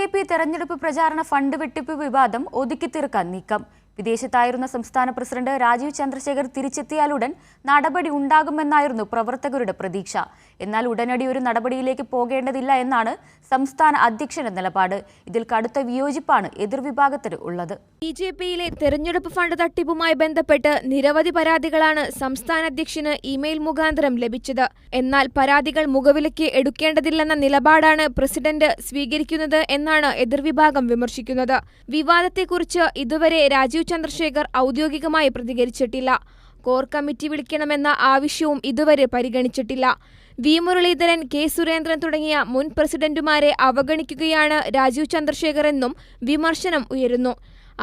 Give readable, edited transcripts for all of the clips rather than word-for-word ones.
BJP തെരഞ്ഞെടുപ്പ് പ്രചാരണ fund വെട്ടിപ്പ് വിവാദം ഒതുക്കിത്തീർക്കാൻ നീക്കം. വിദേശത്തായിരുന്ന സംസ്ഥാന പ്രസിഡന്റ് രാജീവ് ചന്ദ്രശേഖർ തിരിച്ചെത്തിയാലുടൻ നടപടി ഉണ്ടാകുമെന്നായിരുന്നു പ്രവർത്തകരുടെ പ്രതീക്ഷ. എന്നാൽ ഉടനടി ഒരു നടപടിയിലേക്ക് പോകേണ്ടതില്ല എന്നാണ് സംസ്ഥാന അധ്യക്ഷന്റെ നിലപാട്. ഇതിൽ കടുത്ത വിയോജിപ്പാണ് എതിർവിഭാഗത്തിന് ഉള്ളത്. BJPയിലെ തെരഞ്ഞെടുപ്പ് ഫണ്ട് തട്ടിപ്പുമായി ബന്ധപ്പെട്ട് നിരവധി പരാതികളാണ് സംസ്ഥാന അധ്യക്ഷന് ഇമെയിൽ മുഖാന്തരം ലഭിച്ചത്. എന്നാൽ പരാതികൾ മുഖവിലയ്ക്ക് എടുക്കേണ്ടതില്ലെന്ന നിലപാടാണ് പ്രസിഡന്റ് സ്വീകരിക്കുന്നത് എന്നാണ് എതിർവിഭാഗം വിമർശിക്കുന്നത്. വിവാദത്തെക്കുറിച്ച് ഇതുവരെ രാജീവ് ചന്ദ്രശേഖർ ഔദ്യോഗികമായി പ്രതികരിച്ചിട്ടില്ല. കോർ കമ്മിറ്റി വിളിക്കണമെന്ന ആവശ്യവും ഇതുവരെ പരിഗണിച്ചിട്ടില്ല. വി മുരളീധരൻ, കെ സുരേന്ദ്രൻ തുടങ്ങിയ മുൻ പ്രസിഡന്റുമാരെ അവഗണിക്കുകയാണ് രാജീവ് ചന്ദ്രശേഖർ എന്നും വിമർശനം ഉയരുന്നു.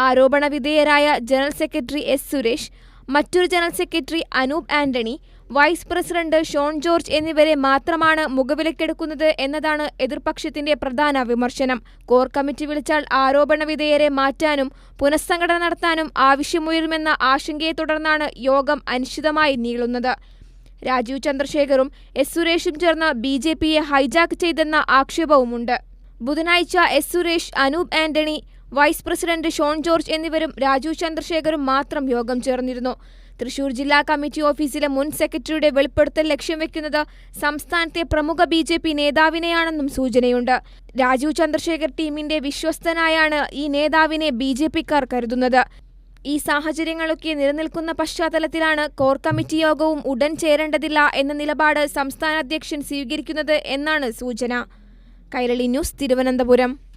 ആരോപണ വിധേയരായ ജനറൽ സെക്രട്ടറി എസ് സുരേഷ്, മറ്റൊരു general secretary Anoop Antony, vice president Shone George എന്നിവരെ മാത്രമാണ് മുഖവിലക്കെടുക്കുന്നത് എന്നതാണ് എതിർപക്ഷത്തിന്റെ പ്രധാന വിമർശനം. കോർ കമ്മിറ്റി വിളിച്ചാൽ ആരോപണ വിധേയരെ മാറ്റാനും പുനഃസംഘടന നടത്താനും ആവശ്യമുയരുമെന്ന ആശങ്കയെ തുടർന്നാണ് യോഗം അനിശ്ചിതമായി നീളുന്നത്. രാജീവ് ചന്ദ്രശേഖറും എസ് സുരേഷും ചേർന്ന് BJPയെ ഹൈജാക്ക് ചെയ്തെന്ന ആക്ഷേപവുമുണ്ട്. ബുധനാഴ്ച S Suresh, Anoop Antony, vice president Shone George എന്നിവരും രാജീവ് ചന്ദ്രശേഖറും മാത്രം യോഗം ചേർന്നിരുന്നു. തൃശൂർ ജില്ലാ കമ്മിറ്റി ഓഫീസിലെ മുൻ സെക്രട്ടറിയുടെ വെളിപ്പെടുത്തൽ ലക്ഷ്യം വെക്കുന്നത് സംസ്ഥാനത്തെ പ്രമുഖ BJP നേതാവിനെയാണെന്നും സൂചനയുണ്ട്. രാജീവ് ചന്ദ്രശേഖർ ടീമിന്റെ വിശ്വസ്തനായാണ് ഈ നേതാവിനെ BJPക്കാർ കരുതുന്നത്. ഈ സാഹചര്യങ്ങളൊക്കെ നിലനിൽക്കുന്ന പശ്ചാത്തലത്തിലാണ് കോർ കമ്മിറ്റി യോഗവും ഉടൻ ചേരേണ്ടതില്ല എന്ന നിലപാട് സംസ്ഥാന അധ്യക്ഷൻ സ്വീകരിക്കുന്നത് എന്നാണ് സൂചന. കൈരളി ന്യൂസ്, തിരുവനന്തപുരം.